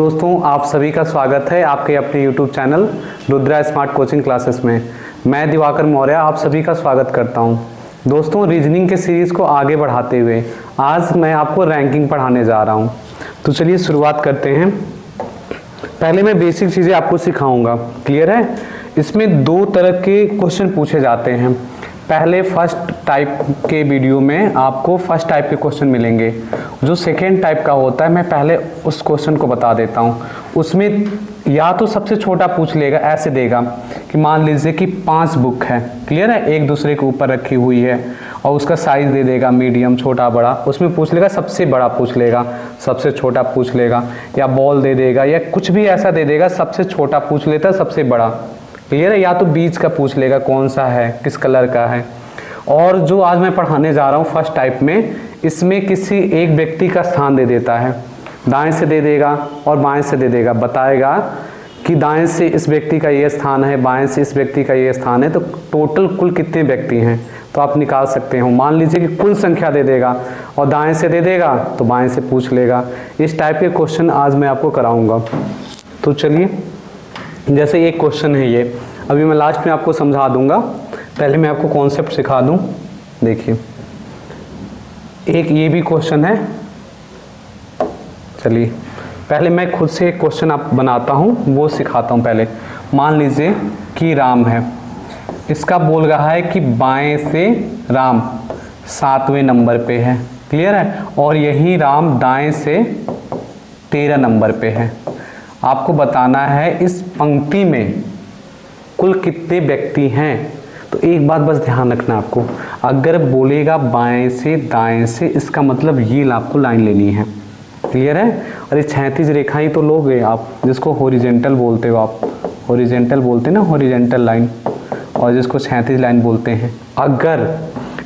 दोस्तों, आप सभी का स्वागत है आपके अपने YouTube channel Rudra smart coaching classes में। मैं दिवाकर मौर्य आप सभी का स्वागत करता हूं। दोस्तों, रीजनिंग के सीरीज़ को आगे बढ़ाते हुए आज मैं आपको रैंकिंग पढ़ाने जा रहा हूं। तो चलिए शुरुआत करते हैं। पहले मैं बेसिक चीज़ें आपको सिखाऊंगा, क्लियर है। इसमें दो तरह के क्वेश्चन पूछे जाते हैं। पहले फर्स्ट टाइप के वीडियो में आपको फर्स्ट टाइप के क्वेश्चन मिलेंगे। जो सेकेंड टाइप का होता है मैं पहले उस क्वेश्चन को बता देता हूँ। उसमें या तो सबसे छोटा पूछ लेगा, ऐसे देगा कि मान लीजिए कि 5 बुक है, क्लियर है, एक दूसरे के ऊपर रखी हुई है और उसका साइज दे देगा मीडियम, छोटा, बड़ा। उसमें पूछ लेगा सबसे बड़ा पूछ लेगा, सबसे छोटा पूछ लेगा, या बॉल दे देगा या कुछ भी ऐसा दे देगा, सबसे छोटा पूछ लेता है, सबसे बड़ा, क्लियर है। या तो बीच का पूछ लेगा, कौन सा है, किस कलर का है। और जो आज मैं पढ़ाने जा रहा हूँ फर्स्ट टाइप में, इसमें किसी एक व्यक्ति का स्थान दे देता है, दाएं से दे देगा और बाएं से दे देगा, बताएगा कि दाएं से इस व्यक्ति का ये स्थान है, बाएं से इस व्यक्ति का ये स्थान है। तो टोटल कुल कितने व्यक्ति हैं तो आप निकाल सकते हो। मान लीजिए कि कुल संख्या दे देगा और दाएं से दे देगा तो बाएं से पूछ लेगा। इस टाइप के क्वेश्चन आज मैं आपको कराऊंगा। तो चलिए, जैसे एक क्वेश्चन है ये, अभी मैं लास्ट में आपको समझा दूंगा, पहले मैं आपको कॉन्सेप्ट सिखा दूं। देखिए, एक ये भी क्वेश्चन है। चलिए, पहले मैं खुद से एक क्वेश्चन आप बनाता हूं, वो सिखाता हूं। पहले मान लीजिए कि राम है, इसका बोल रहा है कि बाएं से राम 7वें नंबर पे है, क्लियर है, और यही राम दाएं से 13 नंबर पे है। आपको बताना है इस पंक्ति में कुल कितने व्यक्ति हैं। तो एक बात बस ध्यान रखना आपको, अगर बोलेगा बाएं से दाएं से, इसका मतलब ये आपको लाइन लेनी है, क्लियर है। और ये 36 रेखाएं तो लोगे आप, जिसको हॉरिजॉन्टल बोलते हो आप, हॉरिजॉन्टल बोलते हैं ना, हॉरिजॉन्टल लाइन, और जिसको 36 लाइन बोलते हैं। अगर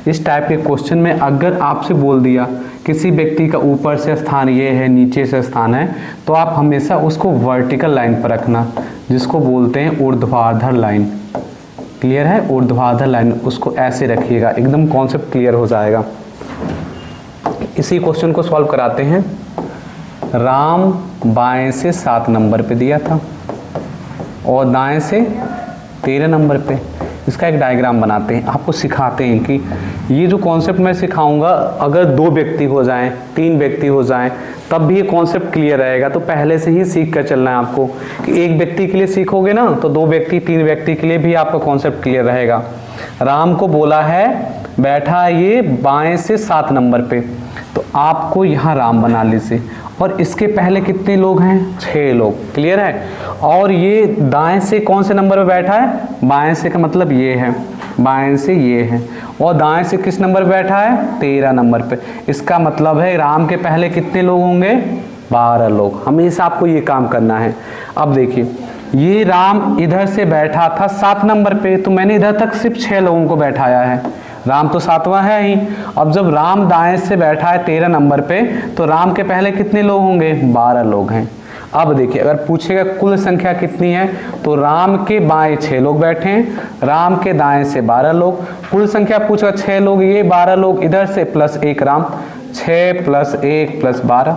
इस टाइप के क्वेश्चन में अगर आपसे बोल दिया किसी व्यक्ति का ऊपर से स्थान ये है, नीचे से स्थान है, तो आप हमेशा उसको वर्टिकल लाइन पर रखना, जिसको बोलते हैं ऊर्ध्वाधर लाइन, क्लियर है, ऊर्ध्वाधर लाइन। उसको ऐसे रखिएगा, एकदम कॉन्सेप्ट क्लियर हो जाएगा। इसी क्वेश्चन को सॉल्व कराते हैं। राम बाएं से 7 नंबर पे दिया था और दाएं से 13 नंबर पे। इसका एक डायग्राम बनाते हैं, आपको सिखाते हैं कि ये जो कॉन्सेप्ट मैं सिखाऊंगा, अगर 2 व्यक्ति हो जाएं, 3 व्यक्ति हो जाएं, तब भी ये कॉन्सेप्ट क्लियर रहेगा। तो पहले से ही सीख कर चलना है आपको, कि एक व्यक्ति के लिए सीखोगे ना तो 2 व्यक्ति 3 व्यक्ति के लिए भी आपका कॉन्सेप्ट क्लियर रहेगा। राम को बोला है, बैठा ये बाएं से 7 नंबर पे, तो आपको यहाँ राम बना लीजिए। और इसके पहले कितने लोग हैं? 6 लोग, क्लियर है। और ये दाएं से कौन से नंबर पे बैठा है? बाएं से का मतलब ये है, बाएं से ये है, और दाएं से किस नंबर पे बैठा है? 13 नंबर पे। इसका मतलब है राम के पहले कितने लोग होंगे? 12 लोग। हमेशा आपको ये काम करना है। अब देखिए, ये राम इधर से बैठा था 7 नंबर पे, तो मैंने इधर तक सिर्फ 6 लोगों को बैठाया है। राम तो 7वां है ही। अब जब राम दाएं से बैठा है 13 नंबर पे, तो राम के पहले कितने लोग होंगे? 12 लोग हैं। अब देखिए, अगर पूछेगा कुल संख्या कितनी है, तो राम के बाएं 6 लोग बैठे हैं, राम के दाएं से 12 लोग। कुल संख्या पूछेगा 6 लोग, ये 12 लोग इधर से प्लस 1 राम, 6 प्लस 1 प्लस 12,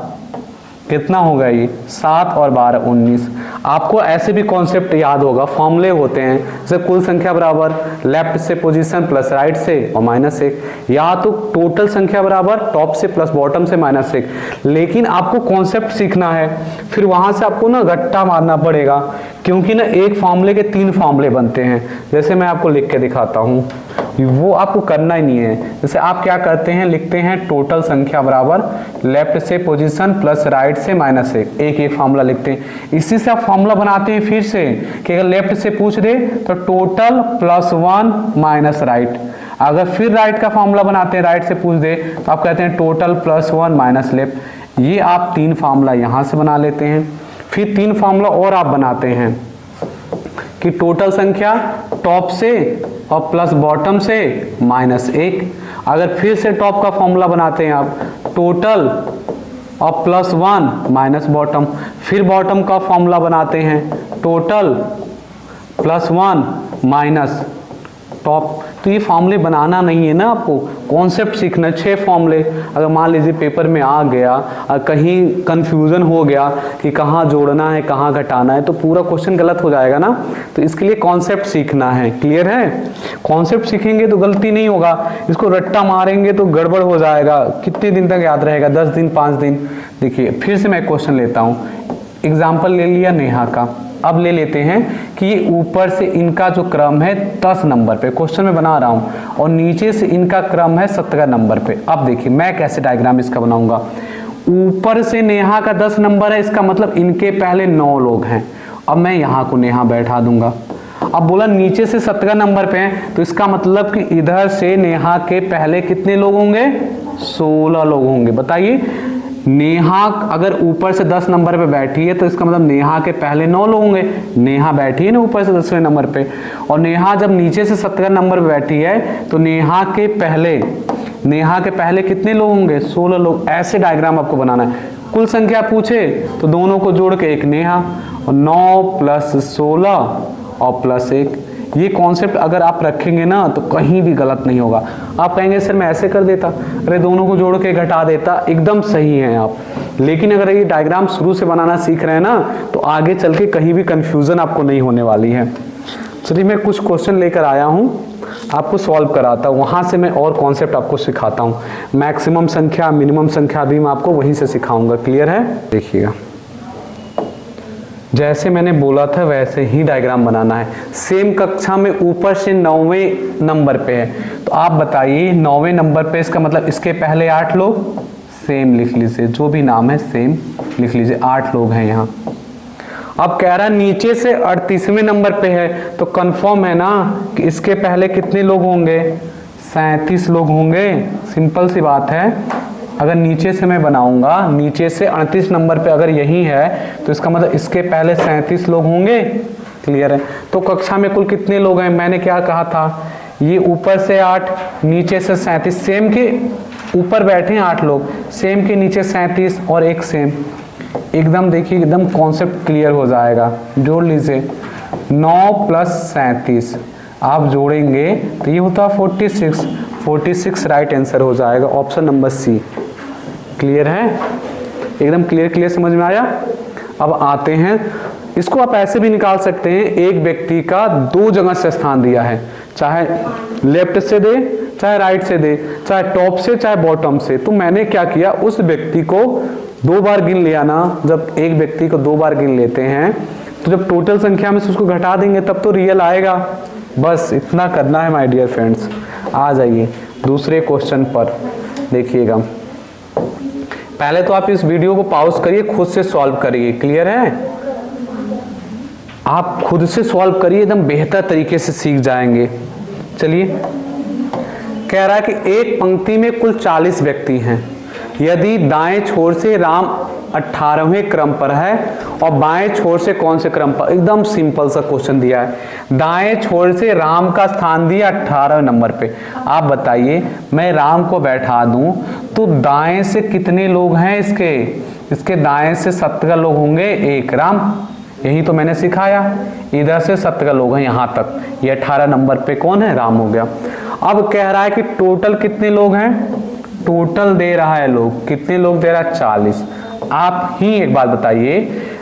कितना होगा ये? 7 और 12 19। आपको ऐसे भी कॉन्सेप्ट याद होगा, फॉर्मूले होते हैं, जैसे कुल संख्या बराबर लेफ्ट से पोजीशन प्लस राइट से और -1, या तो टोटल संख्या बराबर टॉप से प्लस बॉटम से -1। लेकिन आपको कॉन्सेप्ट सीखना है, फिर वहां से आपको ना गट्टा मारना पड़ेगा, क्योंकि ना एक फॉर्मूले के 3 फॉर्मूले बनते हैं। जैसे मैं आपको लिख के दिखाता हूँ, वो आपको करना ही नहीं है। जैसे आप क्या करते हैं, लिखते हैं टोटल संख्या बराबर लेफ्ट से पोजीशन प्लस राइट से -1, एक फार्मूला लिखते हैं। इसी से आप फार्मूला बनाते हैं फिर से, कि अगर लेफ्ट से पूछ दे तो टोटल +1 माइनस राइट। अगर फिर राइट का फार्मूला बनाते हैं, राइट से पूछ दे तो आप कहते हैं टोटल +1 माइनस लेफ्ट। ये आप 3 फार्मूला यहाँ से बना लेते हैं। फिर 3 फार्मूला और आप बनाते हैं कि टोटल संख्या टॉप से और प्लस बॉटम से -1। अगर फिर से टॉप का फॉर्मूला बनाते हैं आप, टोटल और +1 माइनस बॉटम। फिर बॉटम का फॉर्मूला बनाते हैं, टोटल +1 माइनस टॉप। तो ये फॉर्मूले बनाना नहीं है ना, आपको कॉन्सेप्ट सीखना है। 6 फॉर्मूले अगर मान लीजिए पेपर में आ गया और कहीं कंफ्यूजन हो गया कि कहाँ जोड़ना है कहाँ घटाना है, तो पूरा क्वेश्चन गलत हो जाएगा ना। तो इसके लिए कॉन्सेप्ट सीखना है, क्लियर है। कॉन्सेप्ट सीखेंगे तो गलती नहीं होगा, इसको रट्टा मारेंगे तो गड़बड़ हो जाएगा। कितने दिन तक याद रहेगा, 10 दिन 5 दिन। देखिए फिर से मैं क्वेश्चन लेता हूँ, एग्जाम्पल ले लिया नेहा का। अब ले लेते हैं कि ये ऊपर से इनका जो क्रम है 10 नंबर पे क्वेश्चन में बना रहा हूं और नीचे से इनका क्रम है 17 नंबर पे। अब देखिए मैं कैसे डायग्राम इसका बनाऊंगा। ऊपर से नेहा का 10 नंबर है, इसका मतलब इनके पहले 9 लोग हैं। अब मैं यहाँ को नेहा बैठा दूंगा। अब बोला नीचे से 17 नंबर पे हैं, तो इसका मतलब कि इधर से नेहा के पहले कितने लोग होंगे, 16 लोग होंगे। बताइए, नेहा अगर ऊपर से 10 नंबर पे बैठी है तो इसका मतलब नेहा के पहले 9 लोग होंगे। नेहा बैठी है ना ऊपर से 10वें नंबर पे, और नेहा जब नीचे से 17 नंबर पे बैठी है तो नेहा के पहले कितने लोग होंगे, 16 लोग। ऐसे डायग्राम आपको बनाना है। कुल संख्या पूछे तो दोनों को जोड़ के एक नेहा, और 9 + 16 और +1। ये कॉन्सेप्ट अगर आप रखेंगे ना तो कहीं भी गलत नहीं होगा। आप कहेंगे सर मैं ऐसे कर देता, अरे दोनों को जोड़ के घटा देता, एकदम सही है आप। लेकिन अगर ये डायग्राम शुरू से बनाना सीख रहे हैं ना तो आगे चल के कहीं भी कंफ्यूजन आपको नहीं होने वाली है। चलिए मैं कुछ क्वेश्चन लेकर आया हूँ, आपको सॉल्व कराता हूँ, वहाँ से मैं और कॉन्सेप्ट आपको सिखाता हूँ। मैक्सिमम संख्या मिनिमम संख्या भी मैं आपको वहीं से सिखाऊंगा, क्लियर है। देखिएगा जैसे मैंने बोला था वैसे ही डायग्राम बनाना है। सेम कक्षा में ऊपर से 9वें नंबर पे है, तो आप बताइए 9वें नंबर पे इसका मतलब इसके पहले 8 लोग, सेम लिख लीजिए, जो भी नाम है सेम लिख लीजिए, 8 लोग हैं यहाँ। अब कह रहा है नीचे से 38वें नंबर पे है, तो कंफर्म है ना कि इसके पहले कितने लोग होंगे, 37 लोग होंगे। सिंपल सी बात है। अगर नीचे से मैं बनाऊंगा, नीचे से 38 नंबर पे अगर यही है तो इसका मतलब इसके पहले 37 लोग होंगे, क्लियर है। तो कक्षा में कुल कितने लोग हैं, मैंने क्या कहा था, ये ऊपर से 8 नीचे से 37, सेम के ऊपर बैठे हैं 8 लोग, सेम के नीचे 37 और एक सेम। एकदम देखिए एकदम कॉन्सेप्ट क्लियर हो जाएगा। जोड़ लीजिए, 9 + 37 आप जोड़ेंगे तो ये होता है 46 राइट आंसर हो जाएगा, ऑप्शन नंबर सी। क्लियर है, एकदम क्लियर समझ में आया। अब आते हैं, इसको आप ऐसे भी निकाल सकते हैं, एक व्यक्ति का 2 जगह से स्थान दिया है, चाहे लेफ्ट से दे चाहे राइट से दे, चाहे टॉप से चाहे बॉटम से। तो मैंने क्या किया, उस व्यक्ति को 2 बार गिन लिया ना। जब एक व्यक्ति को 2 बार गिन लेते हैं तो जब टोटल संख्या में से उसको घटा देंगे तब तो रियल आएगा। बस इतना करना है माय डियर फ्रेंड्स। आ जाइए दूसरे क्वेश्चन पर, देखिएगा। पहले तो आप इस वीडियो को पॉज करिए, खुद से सॉल्व करिए, क्लियर है। आप खुद से सॉल्व करिए, एकदम बेहतर तरीके से सीख जाएंगे। चलिए, कह रहा है कि एक पंक्ति में कुल 40 व्यक्ति हैं। यदि दाएं छोर से राम 18वें क्रम पर है और बाएं छोर से कौन से क्रम पर, एकदम सिंपल सा क्वेश्चन दिया है। दाएं छोर से राम का स्थान दिया 18वें नंबर पे। आप बताइए, मैं राम को बैठा दूं तो दाएं से कितने लोग हैं, इसके दाएं से 17 लोग होंगे, एक राम, यही तो मैंने सिखाया। इधर से 17 लोग हैं यहाँ तक, ये 18 नंबर पे कौन है, राम हो गया। अब कह रहा है कि टोटल कितने लोग हैं, टोटल दे रहा है लोग, कितने लोग दे रहा है, 40। आप ही एक बात बताइए,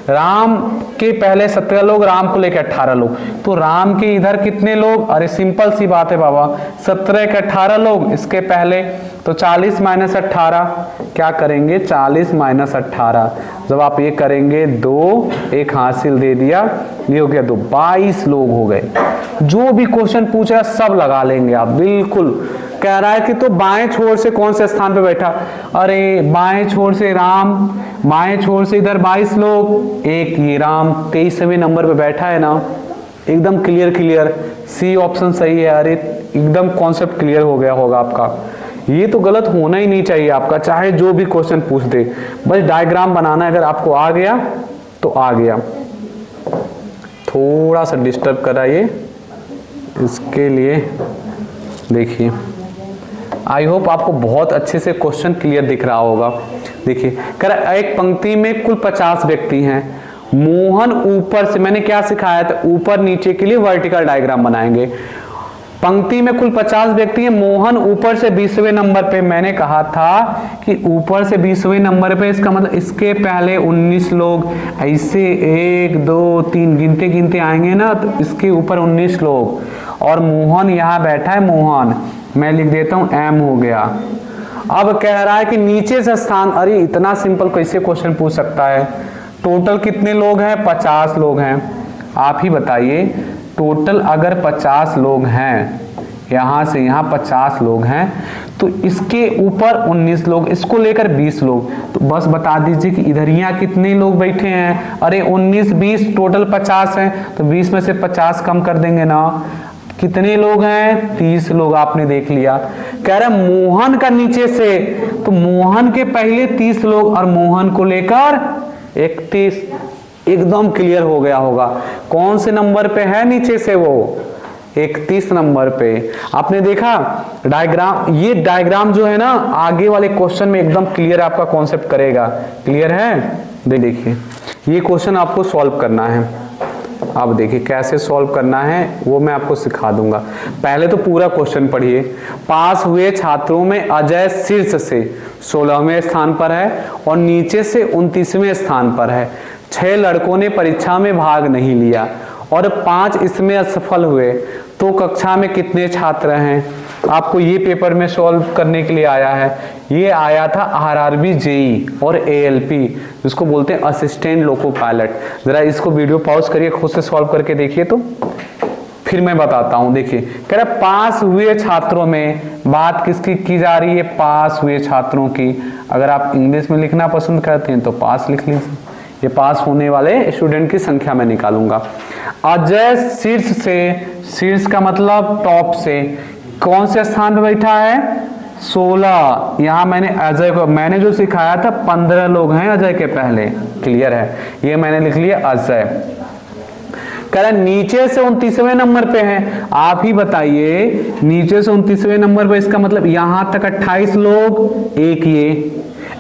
राम के पहले 17 लोग, राम को लेकर 18 लोग, तो राम के इधर कितने लोग, अरे सिंपल सी बात है बाबा, 17 के 18 लोग, इसके पहले तो 40 - 18 क्या करेंगे, 40 - 18। जब आप ये करेंगे 2, एक हासिल दे दिया, ये हो गया 2, 22 लोग हो गए। जो भी क्वेश्चन पूछ रहा सब लगा लेंगे आप, बिल्कुल। कह रहा है कि तो बाएं छोर से कौन से स्थान पे बैठा, अरे बाएं छोर से राम, बाएं छोर से इधर 22 लोग, एक ये राम 23वें नंबर पे बैठा है ना। एकदम क्लियर, सी ऑप्शन सही है। अरे एकदम कॉन्सेप्ट क्लियर हो गया होगा आपका। ये तो गलत होना ही नहीं चाहिए आपका, चाहे जो भी क्वेश्चन पूछ दे, बस डायग्राम बनाना है। अगर आपको आ गया तो आ गया। थोड़ा सा डिस्टर्ब कराइए इसके लिए। देखिए, आई होप आपको बहुत अच्छे से क्वेश्चन क्लियर दिख रहा होगा। देखिए, एक पंक्ति में कुल 50 व्यक्ति हैं। मोहन ऊपर से, मैंने क्या सिखाया था, ऊपर नीचे के लिए वर्टिकल डायग्राम बनाएंगे। पंक्ति में कुल 50 व्यक्ति हैं, मोहन ऊपर से 20वें नंबर पे। मैंने कहा था कि ऊपर से 20वें नंबर पे, इसका मतलब इसके पहले 19 लोग ऐसे 1 2 3 गिनते गिनते आएंगे ना, तो इसके ऊपर 19 लोग, और मोहन यहाँ बैठा है, मोहन मैं लिख देता हूँ एम हो गया। अब कह रहा है कि नीचे से स्थान, अरे इतना सिंपल कैसे क्वेश्चन पूछ सकता है। टोटल कितने लोग हैं? 50 लोग हैं। आप ही बताइए, टोटल अगर 50 लोग हैं, यहाँ से यहाँ 50 लोग हैं, तो इसके ऊपर 19 लोग, इसको लेकर 20 लोग, तो बस बता दीजिए कि इधर यहाँ कितने लोग बैठे हैं। अरे 19 20 टोटल 50 हैं, तो 20 में से 50 कम कर देंगे ना, कितने लोग हैं? 30 लोग। आपने देख लिया। कह रहा मोहन का नीचे से, तो मोहन के पहले 30 लोग और मोहन को लेकर 31। एकदम क्लियर हो गया होगा। कौन से नंबर पे है नीचे से? वो 31 नंबर पे। आपने देखा डायग्राम, ये डायग्राम जो है ना आगे वाले क्वेश्चन में एकदम क्लियर आपका कॉन्सेप्ट करेगा। क्लियर है? देखिए ये क्वेश्चन आपको सॉल्व करना है। अब देखिए कैसे सॉल्व करना है वो मैं आपको सिखा दूंगा। पहले तो पूरा क्वेश्चन पढ़िए। पास हुए छात्रों में अजय शीर्ष से 16वें स्थान पर है और नीचे से 29वें स्थान पर है। 6 लड़कों ने परीक्षा में भाग नहीं लिया और 5 इसमें असफल हुए, तो कक्षा में कितने छात्र हैं? आपको ये पेपर में सॉल्व करने के लिए आया है। ये आया था आरआरबी जेई और एएलपी, जिसको बोलते हैं असिस्टेंट लोको पायलट। जरा इसको वीडियो पॉज करिए, खुद से सॉल्व करके देखिए, तो फिर मैं बताता हूं। देखिए कह रहा पास हुए छात्रों में, बात किसकी की जा रही है? पास हुए छात्रों की। अगर आप इंग्लिश में लिखना पसंद करते हैं तो पास लिख लीजिए। ये पास होने वाले स्टूडेंट की संख्या मैं निकालूंगा। अजय शीर्ष से, शीर्ष का मतलब टॉप से, कौन से स्थान पर बैठा है? 16। यहाँ मैंने अजय को, मैंने जो सिखाया था 15 लोग हैं अजय के पहले। क्लियर है? ये मैंने लिख लिया अजय। कह रहा नीचे से 29वें नंबर पे है। आप ही बताइए, नीचे से 29वें नंबर पे, इसका मतलब यहां तक 28 लोग, एक ये।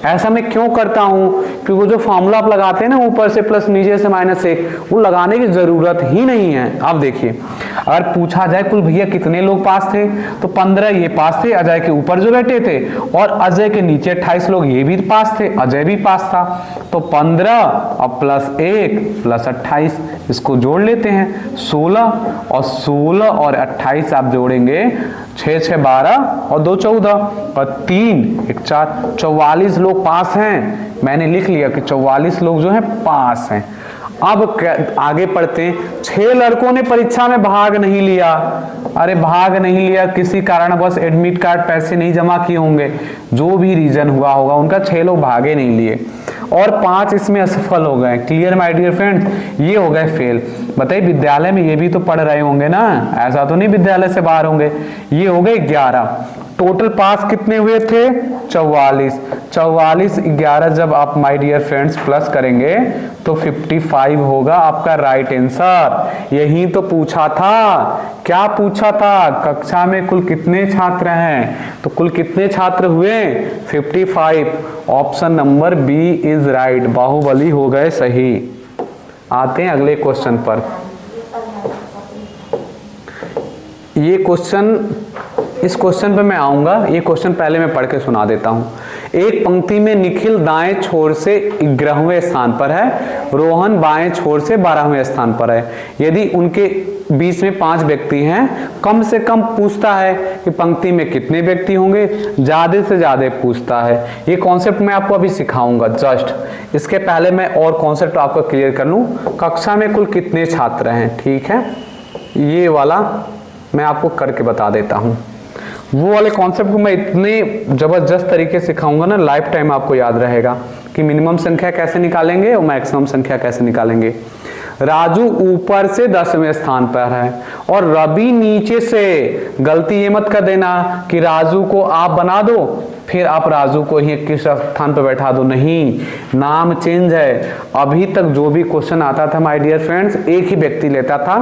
ऐसा मैं क्यों करता हूं? क्योंकि जो फॉर्मूला आप लगाते हैं ना, ऊपर से प्लस नीचे से -1, वो लगाने की जरूरत ही नहीं है। अब देखिए अगर पूछा जाए कुल भैया कितने लोग पास थे, तो 15 ये पास थे, अजय के ऊपर जो बैठे थे, और अजय के नीचे 28 लोग ये भी पास थे, अजय भी पास था। तो 15 और +1 + 28, इसको जोड़ लेते हैं। 16 और 28 आप जोड़ेंगे, 6 6 12 और 2 14 और 3 1 4, 44 लोग पास हैं। मैंने लिख लिया कि 44 लोग जो हैं पास हैं। अब आगे पढ़ते हैं। 6 लड़कों ने परीक्षा में भाग नहीं लिया। अरे भाग नहीं लिया, किसी कारणवश एडमिट कार्ड पैसे नहीं जमा किए होंगे, जो भी रीजन हुआ होगा उनका, 6 लोग भागे नहीं लिए और 5 इसमें असफल हो गए। Clear my dear friends? ये हो गए फेल। बताइए विद्यालय में ये भी तो पढ़ रहे होंगे ना, ऐसा तो नहीं विद्यालय से बाहर होंगे। ये हो गए 11। टोटल पास कितने हुए थे? 44। 44 11 जब आप माय डियर फ्रेंड्स प्लस करेंगे तो 55 होगा आपका राइट आंसर। यही तो पूछा था। क्या पूछा था? कक्षा में कुल कितने छात्र हैं? तो कुल कितने छात्र हुए? 55। Option number B is right. Baahubali हो गए सही। आते हैं अगले क्वेश्चन पर। ये क्वेश्चन, इस क्वेश्चन पे मैं आऊंगा। ये क्वेश्चन पहले मैं पढ़ के सुना देता हूं। एक पंक्ति में निखिल दाएं छोर से 11वें स्थान पर है, रोहन बाएं छोर से 12वें स्थान पर है। यदि उनके बीच में 5 व्यक्ति हैं, कम से कम पूछता है कि पंक्ति में कितने व्यक्ति होंगे, ज्यादा से ज्यादा पूछता है। ये कॉन्सेप्ट मैं आपको अभी सिखाऊंगा जस्ट। इसके पहले मैं और कॉन्सेप्ट आपको क्लियर कर लूं। कक्षा में कुल कितने छात्र हैं, ठीक है, ये वाला मैं आपको करके बता देता हूं। वो वाले कॉन्सेप्ट को मैं इतने जबरदस्त तरीके से सिखाऊंगा ना, लाइफ टाइम आपको याद रहेगा कि मिनिमम संख्या कैसे निकालेंगे और मैक्सिमम संख्या कैसे निकालेंगे। राजू ऊपर से 10वें स्थान पर है और रवि नीचे से। गलती ये मत कर देना कि राजू को आप बना दो फिर आप राजू को ही 21 स्थान पर बैठा दो, नहीं, नाम चेंज है। अभी तक जो भी क्वेश्चन आता था माय डियर फ्रेंड्स, एक ही व्यक्ति लेता था,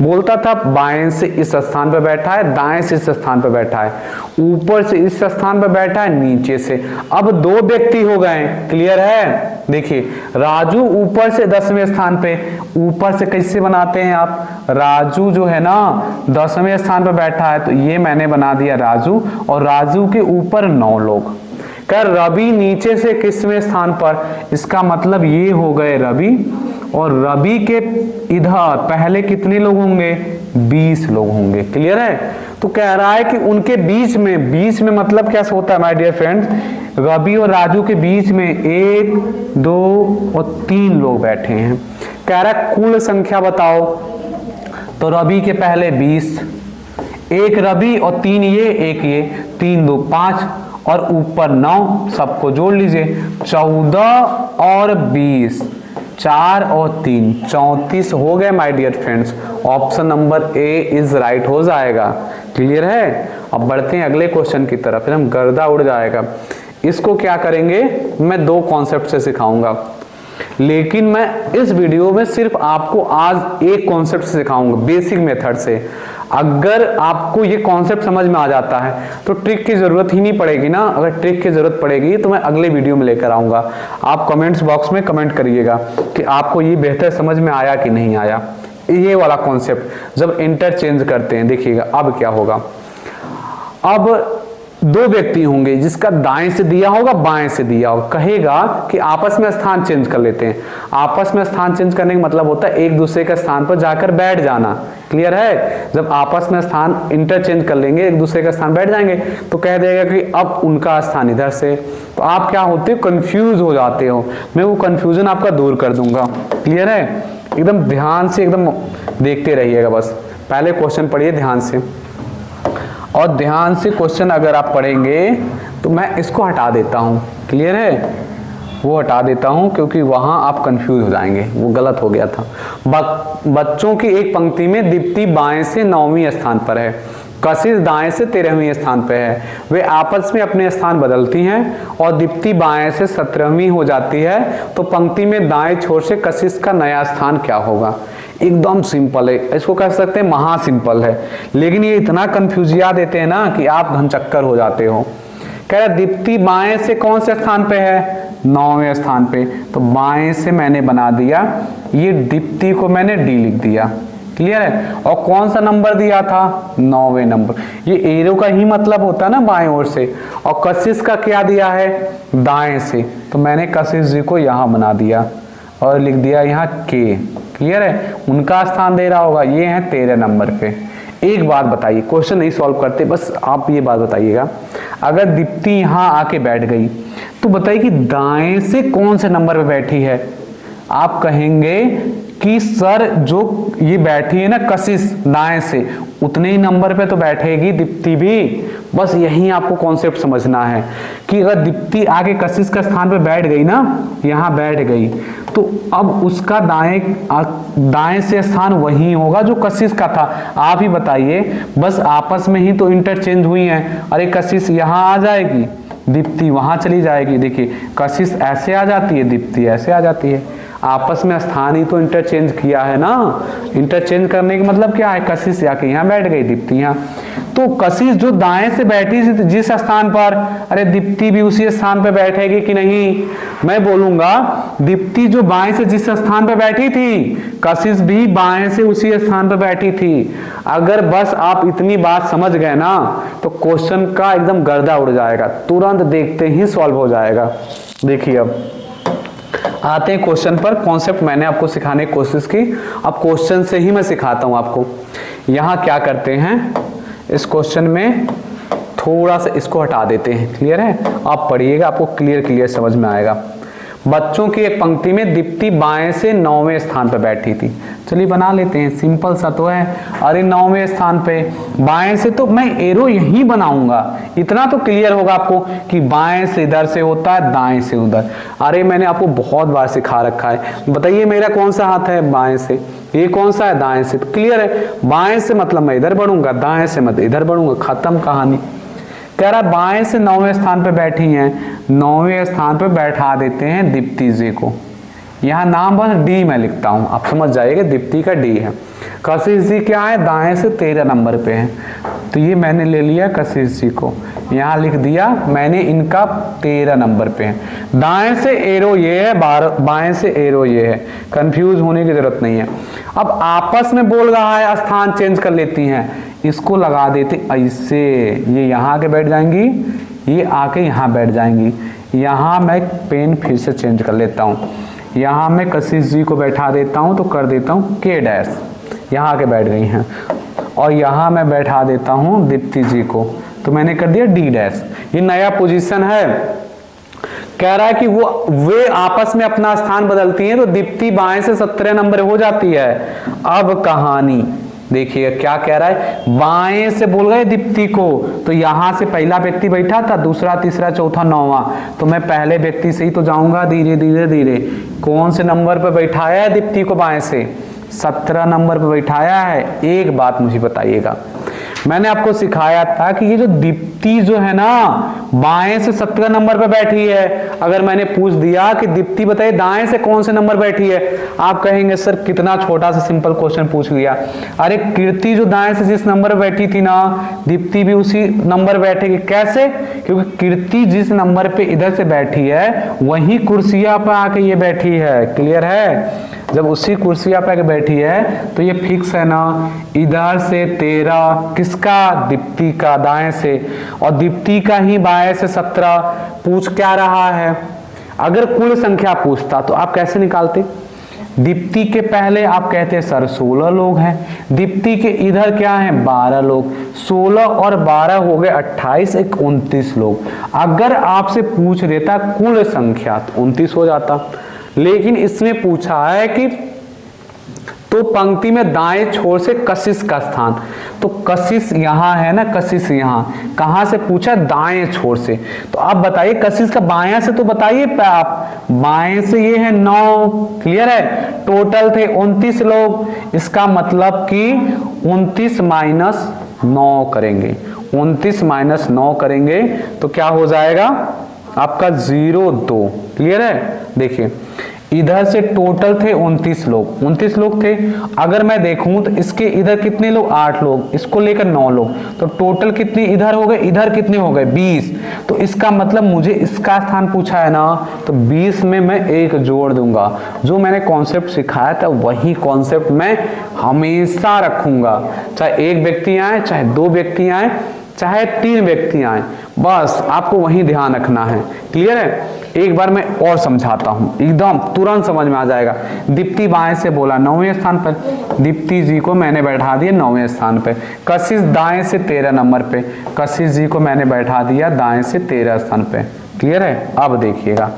बोलता था बाएं से इस स्थान पर बैठा है, दाएं से इस स्थान पर बैठा है। ऊपर से इस स्थान पर बैठा है, नीचे से। अब 2 व्यक्ति हो गए, क्लियर है। देखिए राजू ऊपर से 10वें स्थान पे, ऊपर से कैसे बनाते हैं आप, राजू जो है ना 10वें स्थान पर बैठा है, तो ये मैंने बना दिया राजू, और राजू के ऊपर 9 लोग। कर रवि नीचे से किसवें स्थान पर, इसका मतलब ये हो गए रवि, और रवि के इधर पहले कितने लोग होंगे, 20 लोग होंगे, क्लियर है। तो कह रहा है कि उनके बीच में मतलब क्या होता है माय डियर फ्रेंड्स, रवि और राजू के बीच में 1 2 और 3 लोग बैठे हैं। कह रहा है कुल संख्या बताओ, तो रवि के पहले 20, 1 रवि और 3 ये, 1 ये, 3 2 5 और ऊपर 9, सबको जोड़ लीजिए, 14 और 20, 4 और 3 34 हो गए my dear friends. Option number A is right हो जाएगा, क्लियर है। अब बढ़ते हैं अगले क्वेश्चन की तरफ, फिर हम गर्दा उड़ जाएगा। इसको क्या करेंगे, मैं 2 कॉन्सेप्ट से सिखाऊंगा, लेकिन मैं इस वीडियो में सिर्फ आपको आज एक कॉन्सेप्ट सिखाऊंगा, बेसिक मेथड से। अगर आपको ये कॉन्सेप्ट समझ में आ जाता है तो ट्रिक की जरूरत ही नहीं पड़ेगी ना। अगर ट्रिक की जरूरत पड़ेगी तो मैं अगले वीडियो में लेकर आऊंगा। आप कमेंट्स बॉक्स में कमेंट करिएगा कि आपको ये बेहतर समझ में आया कि नहीं आया। ये वाला कॉन्सेप्ट जब इंटरचेंज करते हैं, देखिएगा अब क्या होगा। अब 2 व्यक्ति होंगे, जिसका दाएं से दिया होगा बाएं से दिया होगा, कहेगा कि आपस में स्थान चेंज कर लेते हैं। आपस में स्थान चेंज करने का मतलब होता है एक दूसरे के स्थान पर जाकर बैठ जाना, क्लियर है। जब आपस में स्थान इंटरचेंज कर लेंगे, एक दूसरे का स्थान बैठ जाएंगे, तो कह देगा कि अब उनका स्थान इधर से, तो आप क्या होते हो, कंफ्यूज हो जाते हो। मैं वो कंफ्यूजन आपका दूर कर दूंगा, क्लियर है। एकदम ध्यान से एकदम देखते रहिएगा, बस पहले क्वेश्चन पढ़िए ध्यान से, और ध्यान से क्वेश्चन अगर आप पढ़ेंगे तो मैं इसको हटा देता हूं, क्लियर है, वो हटा देता हूं क्योंकि वहां आप कंफ्यूज हो जाएंगे, वो गलत हो गया था। बच्चों की एक पंक्ति में दीप्ति बाएं से 9वीं स्थान पर है, कशिश दाएं से 13वीं स्थान पर है। वे आपस में अपने स्थान बदलती हैं और दीप्ति बाएं से 17वीं हो जाती है, तो पंक्ति में दाएं छोर से कशिश का नया स्थान क्या होगा। एकदम सिंपल है, इसको कह सकते हैं महा सिंपल है, लेकिन ये इतना कंफ्यूजिया देते हैं ना कि आप घनचक्कर हो जाते हो। कह रहा दीप्ति बाएं से कौन से स्थान पे है, 9वें स्थान पे, तो बाएं से मैंने बना दिया, ये दीप्ति को मैंने डी लिख दिया, क्लियर है। और कौन सा नंबर दिया था, 9वें नंबर। ये एरो का ही मतलब होता है ना बाएं ओर से, और कशिश का क्या दिया है, दाएं से, तो मैंने कशिश जी को यहाँ बना दिया और लिख दिया यहाँ के, क्लियर है। उनका स्थान दे रहा होगा, ये है 13 नंबर पे। एक बात बताइए, क्वेश्चन नहीं सॉल्व करते, बस आप ये बात बताइएगा, अगर दीप्ति यहाँ आके बैठ गई तो बताइए कि दाएं से कौन से नंबर पे बैठी है। आप कहेंगे कि सर जो ये बैठी है ना कशिश दाएं से, उतने ही नंबर पे तो बैठेगी दीप्ति भी। बस यही आपको कॉन्सेप्ट समझना है कि अगर दीप्ति आगे कशिश का स्थान पे बैठ गई ना, यहाँ बैठ गई, तो अब उसका दाएं से स्थान वही होगा जो कशिश का था। आप ही बताइए, बस आपस में ही तो इंटरचेंज हुई है। अरे कशिश यहाँ आ जाएगी, दीप्ति वहां चली जाएगी। देखिए कशिश ऐसे आ जाती है, दीप्ति ऐसे आ जाती है, आपस में स्थान ही तो इंटरचेंज किया है ना। इंटरचेंज करने का मतलब क्या है, कशिश जाके यहाँ बैठ गई, दीप्ति यहाँ। तो कशिश जो दाएं से बैठी थी जिस स्थान पर, अरे दीप्ति भी उसी स्थान पर बैठेगी कि नहीं। मैं बोलूंगा दीप्ति जो बाएं से जिस स्थान पर बैठी थी, कशिश भी बाएं से उसी स्थान पर बैठी थी। अगर बस आप इतनी बात समझ गए ना, तो क्वेश्चन का एकदम गर्दा उड़ जाएगा, तुरंत देखते ही सॉल्व हो जाएगा। देखिए अब आते हैं क्वेश्चन पर। कॉन्सेप्ट मैंने आपको सिखाने की कोशिश की, अब क्वेश्चन से ही मैं सिखाता हूं आपको। यहाँ क्या करते हैं, इस क्वेश्चन में थोड़ा सा इसको हटा देते हैं, क्लियर है। आप पढ़िएगा, आपको क्लियर समझ में आएगा। बच्चों की एक पंक्ति में दीप्ति बाएं से 9वें स्थान पर बैठी थी। चलिए बना लेते हैं, सिंपल सा तो है। अरे 9वें स्थान पे बाएं से, तो मैं एरो यही बनाऊंगा, इतना तो क्लियर होगा आपको कि बाएं से इधर से होता है, दाएं से उधर। अरे मैंने आपको बहुत बार सिखा रखा है। बताइए मेरा कौन सा हाथ है, बाएं से, ये कौन सा है, दाएं से। क्लियर है, बाएं से मतलब मैं इधर बढ़ूंगा, दाएं से मतलब इधर बढ़ूंगा, खत्म कहानी। कह रहा बाएं से 9वें स्थान पे बैठी हैं, 9वें स्थान पे बैठा देते हैं दीप्ति जी को। यहाँ नाम बस डी मैं लिखता हूँ, आप समझ जाइएगा दीप्ति का डी है। कशिश जी क्या है, दाएं से 13 नंबर पे है, तो ये मैंने ले लिया कशिश जी को, यहाँ लिख दिया मैंने, इनका 13 नंबर पे है। दाएं से एरो ये है, बाएं से एरो ये है, कंफ्यूज होने की जरूरत नहीं है। अब आपस में बोल रहा है स्थान चेंज कर लेती हैं, इसको लगा देते ऐसे, ये यहाँ आके बैठ जाएंगी, ये आके यहाँ बैठ जाएंगी। यहाँ मैं पेन फिर से चेंज कर लेता हूँ, यहाँ मैं कशिश जी को बैठा देता हूँ, तो कर देता हूँ के डैश, यहाँ आके बैठ गई हैं, और यहाँ मैं बैठा देता हूँ दीप्ति जी को, तो मैंने कर दिया डी डैश। ये नया पोजीशन है, कह रहा है कि वे आपस में अपना स्थान बदलती हैं, तो दीप्ति बाएं से 17 नंबर हो जाती है। अब कहानी देखिए क्या कह रहा है, बाएं से बोल रहे दीप्ति को, तो यहां से पहला व्यक्ति बैठा था, दूसरा, तीसरा, चौथा, नौवां, तो मैं पहले व्यक्ति से ही तो जाऊंगा, धीरे धीरे धीरे। कौन से नंबर पर बैठाया है दीप्ति को, बाएं से 17 नंबर पर बैठाया है। एक बात मुझे बताइएगा, मैंने आपको सिखाया था कि ये जो दीप्ति जो है ना बाएं से 17 नंबर पे बैठी है, अगर मैंने पूछ दिया कि दीप्ति बताइए दाएं से कौन से नंबर बैठी है, आप कहेंगे सर कितना छोटा सा सिंपल क्वेश्चन पूछ लिया। अरे कीर्ति जो दाएं से जिस नंबर पे बैठी थी ना, दीप्ति भी उसी नंबर बैठेगी। कैसे? क्योंकि कीर्ति जिस नंबर पे इधर से बैठी है वही कुर्सिया पे आके ये बैठी है। क्लियर है? जब उसी कुर्सिया पे बैठी है तो ये फिक्स है ना, इधर से 13 किसका, दीप्ति का दाएं से, और दीप्ति का ही बाएं से 17। पूछ क्या रहा है? अगर कुल संख्या पूछता तो आप कैसे निकालते? दीप्ति के पहले आप कहते सर 16 लोग हैं, दीप्ति के इधर क्या है 12 लोग, 16 और 12 हो गए 28, एक 29 लोग। अगर आपसे पूछ देता कुल संख्या तो 29 हो जाता, लेकिन इसने पूछा है कि तो पंक्ति में दाएं छोर से कशिश का स्थान, तो कशिश यहाँ है ना, कशिश यहाँ कहाँ से पूछा? दाएं छोर से। तो आप बताइए कशिश का बायां से तो बताइए आप, बाएं से ये है 9। क्लियर है? टोटल थे 29 लोग, इसका मतलब कि 29 माइनस 9 करेंगे, 29 माइनस 9 करेंगे तो क्या हो जाएगा आपका 0,2। क्लियर है? देखिए इधर से टोटल थे 29 लोग, 29 लोग थे। अगर मैं देखूं तो इसके इधर कितने लोग, 8 लोग, इसको लेकर 9 लोग, तो टोटल कितने इधर हो गए, इधर कितने हो गए 20। तो इसका मतलब मुझे इसका स्थान पूछा है ना, तो 20 में मैं 1 जोड़ दूंगा। जो मैंने कॉन्सेप्ट सिखाया था वही कॉन्सेप्ट मैं हमेशा रखूंगा, चाहे एक व्यक्ति आए, चाहे 2 व्यक्ति आए, चाहे 3 व्यक्ति आए, बस आपको वही ध्यान रखना है। क्लियर है? एक बार मैं और समझाता हूं, एकदम तुरंत समझ में आ जाएगा। दीप्ति बाएं से बोला 9वें स्थान पर, दीप्ति जी को मैंने बैठा दिया 9वें स्थान पे। कशिश दाएं से 13 नंबर पे, कशिश जी को मैंने बैठा दिया दाएं से 13 स्थान पे। क्लियर है? अब देखिएगा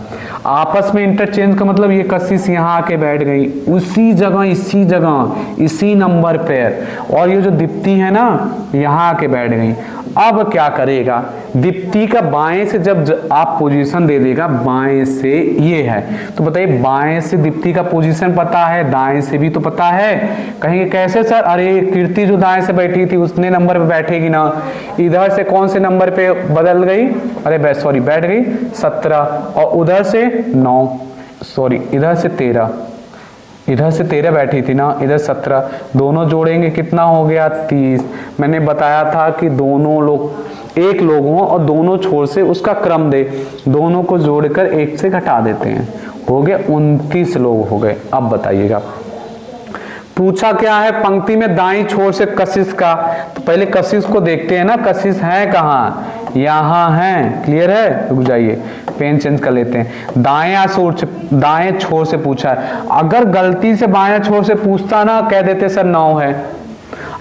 आपस में इंटरचेंज का मतलब ये कशिश यहाँ आके बैठ गई उसी जगह, इसी जगह, इसी नंबर पे, और ये जो दीप्ति है ना यहाँ आके बैठ गई। अब क्या करेगा, दीप्ति का बाएं से जब आप पोजीशन दे देगा, बाएं से ये है, तो बताइए बाएं से दीप्ति का पोजीशन पता है, दाएं से भी तो पता है। कहेंगे कैसे सर? अरे कीर्ति जो दाएं से बैठी थी उसने नंबर पे बैठेगी ना, इधर से कौन से नंबर पे बदल गई, अरे सॉरी बैठ गई 17, और उधर से 9, सॉरी इधर से 13, इधर से 13 बैठी थी ना, इधर 17, दोनों जोड़ेंगे कितना हो गया 30। मैंने बताया था कि दोनों लोग एक लोग हों और दोनों छोर से उसका क्रम दे, दोनों को जोड़कर 1 से घटा देते हैं, हो गए 29 लोग हो गए। अब बताइएगा पूछा क्या है, पंक्ति में दाईं छोर से कशिश का, तो पहले कशिश को देखते हैं ना, कशिश है कहाँ, यहाँ है। क्लियर है? रुक जाइए पेन चेंज कर लेते हैं। दाएं छोर से पूछा है, अगर गलती से बाएं छोर से पूछता ना, कह देते सर 9 है।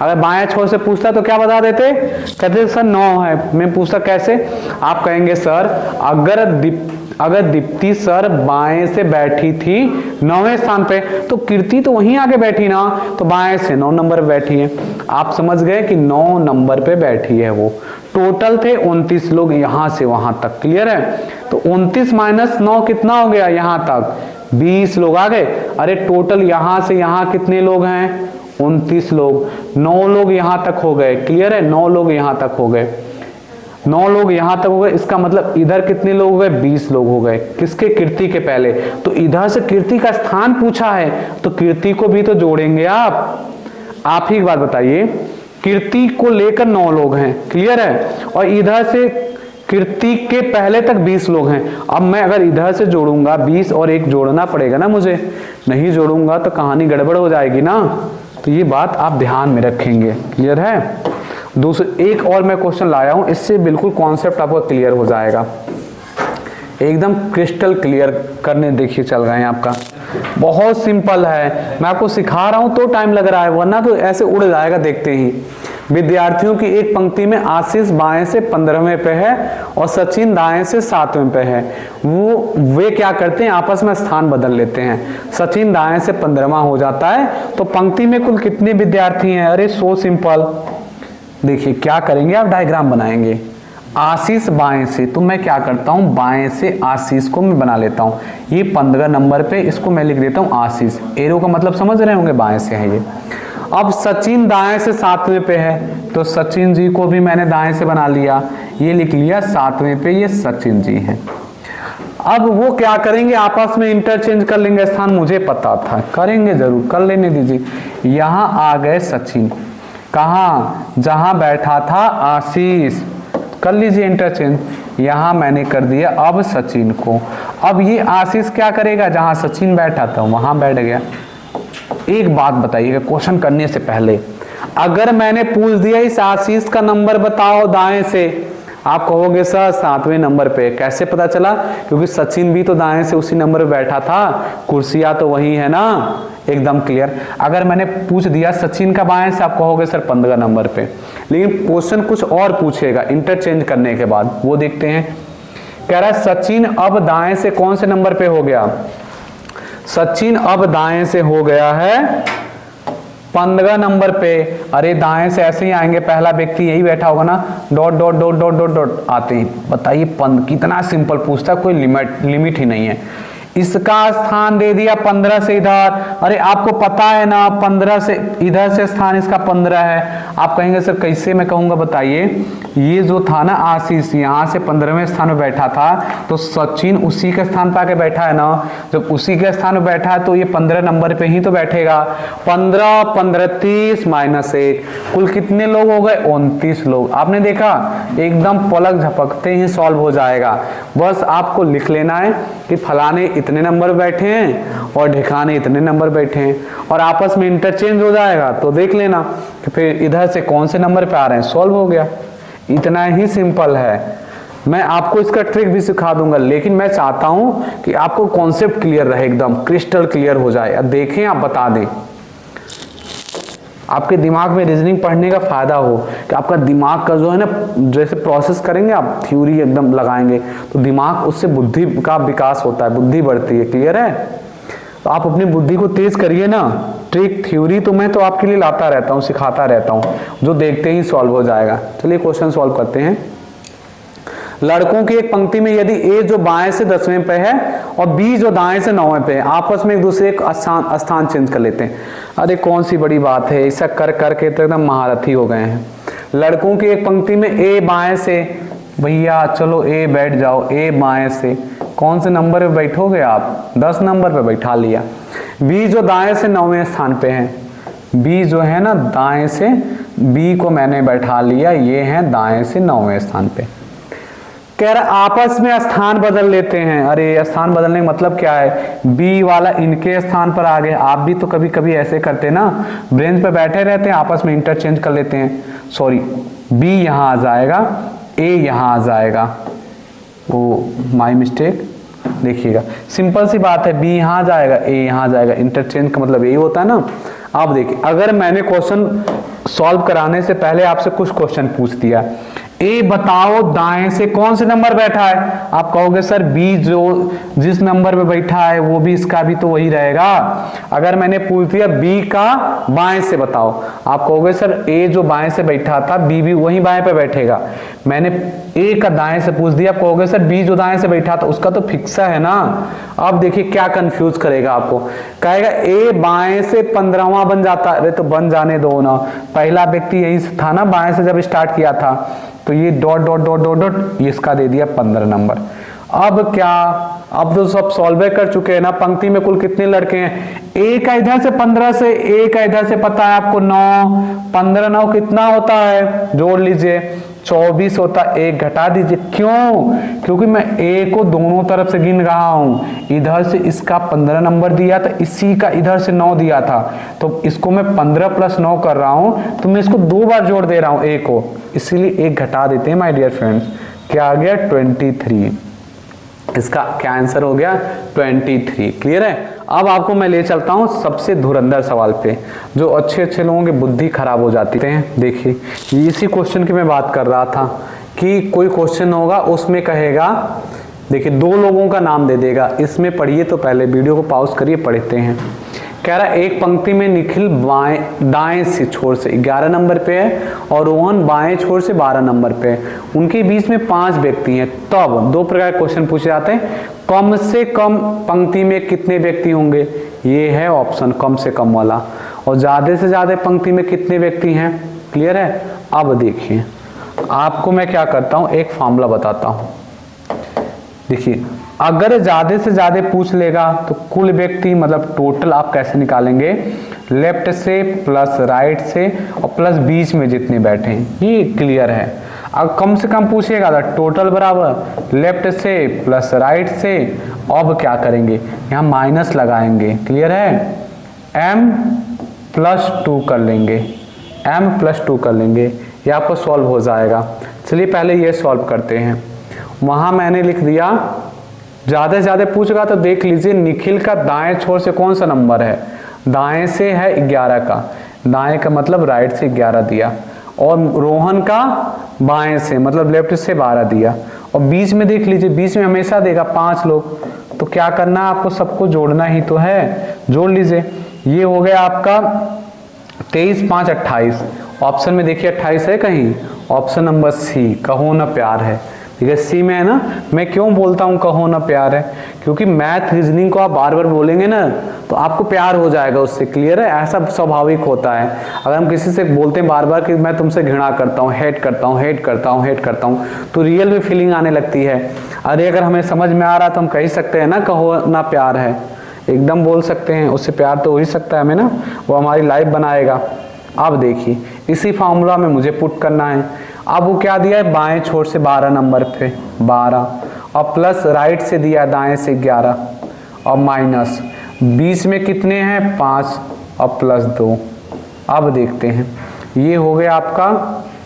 अगर बाएं छोर से पूछता तो क्या बता देते, कहते सर 9 है। मैं पूछता कैसे, आप कहेंगे सर अगर दीप्ति सर बाएं से बैठी थी 9वें स्थान पे, तो कीर्ति तो वहीं आके बैठी ना, तो बाएं से 9 नंबर पे बैठी है। आप समझ गए कि 9 नंबर पे बैठी है वो। टोटल थे 29 लोग यहां से वहां तक। क्लियर है? तो 29 माइनस 9 कितना हो गया, यहां तक 20 लोग आ गए। अरे टोटल यहां से यहां कितने लोग हैं, 29 लोग, 9 लोग यहां तक हो गए। क्लियर है? 9 लोग यहां तक हो गए। 9 लोग यहां तक हो गए, इसका मतलब इधर कितने लोग हो गए, 20 लोग हो गए। किसके, कीर्ति के पहले। तो इधर से कीर्ति का स्थान पूछा है तो कीर्ति को भी तो जोड़ेंगे आप ही एक बात बताइए, कीर्ति को लेकर 9 लोग हैं, क्लियर है, और इधर से कीर्ति के पहले तक 20 लोग हैं। अब मैं अगर इधर से जोड़ूंगा 20 और एक जोड़ना पड़ेगा ना मुझे, नहीं जोड़ूंगा तो कहानी गड़बड़ हो जाएगी ना। तो ये बात आप ध्यान में रखेंगे, क्लियर है। एक और मैं क्वेश्चन लाया हूं, इससे बिल्कुल कॉन्सेप्ट आपका क्लियर हो जाएगा, एकदम क्रिस्टल क्लियर करने देखिए चल रहे हैं आपका। बहुत सिंपल है, मैं आपको सिखा रहा हूं तो टाइम लग रहा है, वरना तो ऐसे उड़ जाएगा देखते ही। विद्यार्थियों की एक पंक्ति में आशीष बाएं से 15वें पे है और सचिन दाएं से 7वें पे है। वे क्या करते हैं, आपस में स्थान बदल लेते हैं। सचिन दाएं से 15वां हो जाता है, तो पंक्ति में कुल कितने विद्यार्थी हैं? अरे सो सिंपल, देखिए क्या करेंगे आप, डायग्राम बनाएंगे। आशीष बाएं से, तो मैं क्या करता हूं, बाएं से आशीष को मैं बना लेता हूं। ये 15 नंबर पे इसको मैं लिख देता हूं आशीष, एरो का मतलब समझ रहे होंगे, बाएं से है ये। अब सचिन दाएं से 7वें पे है, तो सचिन जी को भी मैंने दाएं से बना लिया, ये लिख लिया 7वें पे ये सचिन जी हैं। अब वो क्या करेंगे, आपस में इंटरचेंज कर लेंगे स्थान, मुझे पता था, करेंगे जरूर, कर लेने दीजिए। यहां आ गए सचिन, कहाँ, जहां बैठा था आशीष, कर लीजिए इंटरचेंज। यहां मैंने कर दिया अब सचिन को। अब ये आशीष क्या करेगा, जहां सचिन बैठा था वहां बैठ गया। एक बात बताइएगा क्वेश्चन करने से पहले, अगर मैंने पूछ दिया इस आशीष का नंबर बताओ दाएं से, आप कहोगे सर 7वें नंबर पे, कैसे पता चला, क्योंकि सचिन भी तो दाएं से उसी नंबर पे बैठा था, कुर्सियां तो वही है ना, एकदम क्लियर। अगर मैंने पूछ दिया सचिन का बाएं से, आप कहोगे सर 15 नंबर पे, लेकिन क्वेश्चन कुछ और पूछेगा इंटरचेंज करने के बाद, वो देखते हैं। कह रहा है सचिन अब दाएं से कौन से नंबर पे हो गया, सचिन अब दाएं से हो गया है 15 नंबर पे। अरे दाएं से ऐसे ही आएंगे, पहला व्यक्ति यही बैठा होगा ना, dot dot dot dot dot dot आते ही। बताइए कितना सिंपल पूछता, कोई लिमिट ही नहीं है। इसका स्थान दे दिया 15 से इधर, अरे आपको पता है ना 15 से इधर से स्थान इसका 15 है। आप कहेंगे सर कैसे मैं कहूंगा, बताइए। ये जो था ना आशीष, यहाँ से 15वें स्थान में बैठा था, तो सचिन उसी के स्थान पर आके बैठा है ना, जब उसी के स्थान में बैठा है तो ये 15 नंबर पे ही तो बैठेगा। 15 15 30 -1, कुल कितने लोग हो गए, 29 लोग। आपने देखा एकदम पलक झपकते ही सॉल्व हो जाएगा। बस आपको लिख लेना है कि फलाने इतने नंबर बैठे हैं और ढिकाने इतने नंबर बैठे हैं, और आपस में इंटरचेंज हो जाएगा तो देख लेना कि फिर इधर से कौन से नंबर पे आ रहे हैं, सॉल्व हो गया। इतना ही सिंपल है। मैं आपको इसका ट्रिक भी सिखा दूंगा, लेकिन मैं चाहता हूं कि आपको कॉन्सेप्ट क्लियर रहे, एकदम क्रिस्टल क्लियर हो जाए। अब देखें, आप बता दें, आपके दिमाग में रीजनिंग पढ़ने का फायदा हो कि आपका दिमाग का जो है ना, जैसे प्रोसेस करेंगे आप, थ्योरी एकदम लगाएंगे तो दिमाग, उससे बुद्धि का विकास होता है, बुद्धि बढ़ती है, क्लियर है। तो आप अपनी बुद्धि को तेज करिए ना। ट्रिक थ्योरी तो मैं तो आपके लिए लाता रहता हूँ, सिखाता रहता हूँ, जो देखते ही सॉल्व हो जाएगा। चलिए क्वेश्चन सॉल्व करते हैं। लड़कों की एक पंक्ति में यदि ए जो बाएं से 10वें पे है और बी जो दाएं से 9वें पे है, आपस में एक दूसरे का स्थान चेंज कर लेते हैं। अरे कौन सी बड़ी बात है, ऐसा कर करके तो एकदम महारथी हो गए हैं। लड़कों की एक पंक्ति में ए बाएं से, भैया चलो ए बैठ जाओ, ए बाएं से, कौन से नंबर पे बैठोगे आप, 10 नंबर पे बैठा लिया। बी जो दाएं से 9वें स्थान पे है, बी जो है ना दाएं से, बी को मैंने बैठा लिया, ये है दाएं से 9वें स्थान पे। कह रहा आपस में स्थान बदल लेते हैं। अरे स्थान बदलने का मतलब क्या है, बी वाला इनके स्थान पर आ गए। आप भी तो कभी कभी ऐसे करते ना, ब्रेंच पे बैठे रहते हैं, आपस में इंटरचेंज कर लेते हैं। सॉरी, बी यहाँ आ जाएगा, ए यहाँ आ जाएगा, वो माय मिस्टेक। देखिएगा सिंपल सी बात है, बी यहाँ जाएगा, ए यहाँ जाएगा, इंटरचेंज का मतलब यही होता है ना। आप देखिए, अगर मैंने क्वेश्चन सॉल्व कराने से पहले आपसे कुछ क्वेश्चन पूछ दिया, ए बताओ दाएं से कौन से नंबर बैठा है, आप कहोगे सर बी जो जिस नंबर पे बैठा है वो भी इसका भी तो वही रहेगा। अगर मैंने पूछ दिया बी का बाएं से बताओ, आप कहोगे सर ए जो बाएं से बैठा था बी भी वही बाएं पे बैठेगा। मैंने ए का दाएं से पूछ दिया, आप कहोगे सर बी जो दाएं से बैठा था उसका तो फिक्स है ना। अब देखिए क्या कंफ्यूज करेगा आपको, कहेगा ए बाएं से 15वां बन जाता है। अरे तो बन जाने दो ना, पहला व्यक्ति यही था ना, बाएं से जब स्टार्ट किया था। तो ये dot dot dot dot dot, ये इसका दे दिया 15 नंबर। अब क्या, अब तो सब सॉल्व कर चुके हैं ना। पंक्ति में कुल कितने लड़के हैं, एक इधर से 15 से, एक इधर से, पता है आपको 9, 15 9 कितना होता है, जोड़ लीजिए 24 होता है। एक घटा दीजिए, क्यों, क्योंकि मैं ए को दोनों तरफ से गिन रहा हूं। इधर से इसका 15 नंबर दिया था, इसी का इधर से 9 दिया था, तो इसको मैं 15 + 9 कर रहा हूं, तो मैं इसको 2 बार जोड़ दे रहा हूं ए को, इसीलिए एक घटा देते हैं माय डियर फ्रेंड्स। क्या आ गया 23, इसका क्या आंसर हो गया 23। क्लियर है। अब आपको मैं ले चलता हूं सबसे धुरंधर सवाल पे, जो अच्छे लोगों की बुद्धि खराब हो जाती है। देखिए इसी क्वेश्चन की मैं बात कर रहा था कि कोई क्वेश्चन होगा उसमें कहेगा, देखिए 2 लोगों का नाम दे देगा। इसमें पढ़िए, तो पहले वीडियो को पॉज करिए, पढ़ते हैं। कह रहा एक पंक्ति में निखिल दाएं से छोर से 11 नंबर पे है और रोहन बाएं छोर से 12 नंबर पे है। उनके बीच में 5 व्यक्ति हैं। तब 2 प्रकार के क्वेश्चन पूछे जाते हैं, कम से कम पंक्ति में कितने व्यक्ति होंगे, ये है ऑप्शन कम से कम वाला, और ज्यादा से ज्यादा पंक्ति में कितने व्यक्ति हैं। क्लियर है। अब देखिए आपको मैं क्या करता हूं, एक फॉर्मूला बताता हूं। देखिए अगर ज्यादा से ज्यादा पूछ लेगा तो कुल व्यक्ति मतलब टोटल आप कैसे निकालेंगे, लेफ्ट से प्लस राइट से और प्लस बीच में जितने बैठे हैं, ये क्लियर है। अगर कम से कम पूछेगा तो टोटल बराबर लेफ्ट से प्लस राइट से, अब क्या करेंगे यहाँ माइनस लगाएंगे। क्लियर है। m+2 कर लेंगे, m+2 कर लेंगे, ये आपको सॉल्व हो जाएगा। चलिए पहले ये सॉल्व करते हैं। वहां मैंने लिख दिया, ज्यादा से ज्यादा पूछेगा तो देख लीजिए निखिल का दाएं छोर से कौन सा नंबर है, दाएं से है 11 का, दाएं का मतलब राइट से 11 दिया, और रोहन का बाएं से मतलब लेफ्ट से 12 दिया, और बीच में देख लीजिए, बीच में हमेशा देगा 5 लोग। तो क्या करना है आपको, सबको जोड़ना ही तो है, जोड़ लीजिए। ये हो गया आपका 23 5 28। ऑप्शन में देखिए 28 है कहीं, ऑप्शन नंबर सी, कहो ना प्यार है। ठीक है, सी में है ना। मैं क्यों बोलता हूँ कहो ना प्यार है, क्योंकि मैथ रीजनिंग को आप बार बार बोलेंगे ना तो आपको प्यार हो जाएगा उससे। क्लियर है, ऐसा स्वाभाविक होता है। अगर हम किसी से बोलते हैं बार बार कि मैं तुमसे घृणा करता हूँ, हेट करता हूँ, हेट करता हूँ, हेट करता हूँ, तो रियल में फीलिंग आने लगती है। अरे अगर हमें समझ में आ रहा तो हम कह सकते हैं ना कहो ना प्यार है, एकदम बोल सकते हैं, उससे प्यार तो हो ही सकता है हमें ना, वो हमारी लाइफ बनाएगा। अब देखिए इसी फॉर्मूला में मुझे पुट करना है। अब वो क्या दिया है, बाएं छोर से 12 नंबर पे 12, और प्लस राइट से दिया दाएं से 11, और माइनस बीच में कितने हैं 5 और प्लस 2। अब देखते हैं, ये हो गया आपका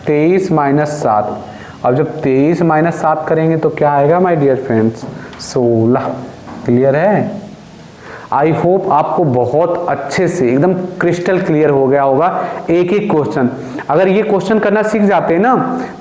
23 - 7। अब जब 23 - 7 करेंगे तो क्या आएगा माय डियर फ्रेंड्स, 16। क्लियर है। आई होप आपको बहुत अच्छे से एकदम क्रिस्टल क्लियर हो गया होगा एक एक क्वेश्चन। अगर ये क्वेश्चन करना सीख जाते हैं ना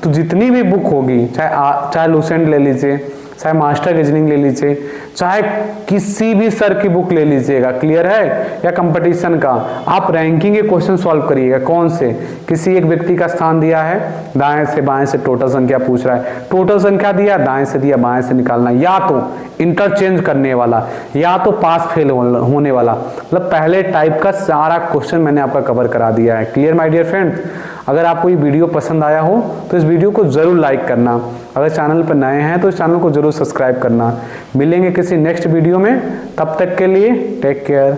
तो जितनी भी बुक होगी, चाहे लूसेंट ले लीजिए, चाहे मास्टर रीजनिंग ले लीजिए, चाहे किसी भी सर की बुक ले लीजिएगा, क्लियर है, या कंपटीशन का, आप रैंकिंग के क्वेश्चन सॉल्व करिएगा। कौन से, किसी एक व्यक्ति का स्थान दिया है, दाएं से बाएं से टोटल संख्या पूछ रहा है, टोटल संख्या दिया, दाएं से दिया, बाएं से निकालना, या तो इंटरचेंज करने वाला, या तो पास फेल होने वाला, मतलब पहले टाइप का सारा क्वेश्चन मैंने आपका कवर करा दिया है। Clear my dear friends. अगर आपको ये वीडियो पसंद आया हो तो इस वीडियो को जरूर लाइक करना, अगर चैनल पर नए हैं तो इस चैनल को जरूर सब्सक्राइब करना। मिलेंगे किसी नेक्स्ट वीडियो में, तब तक के लिए टेक केयर।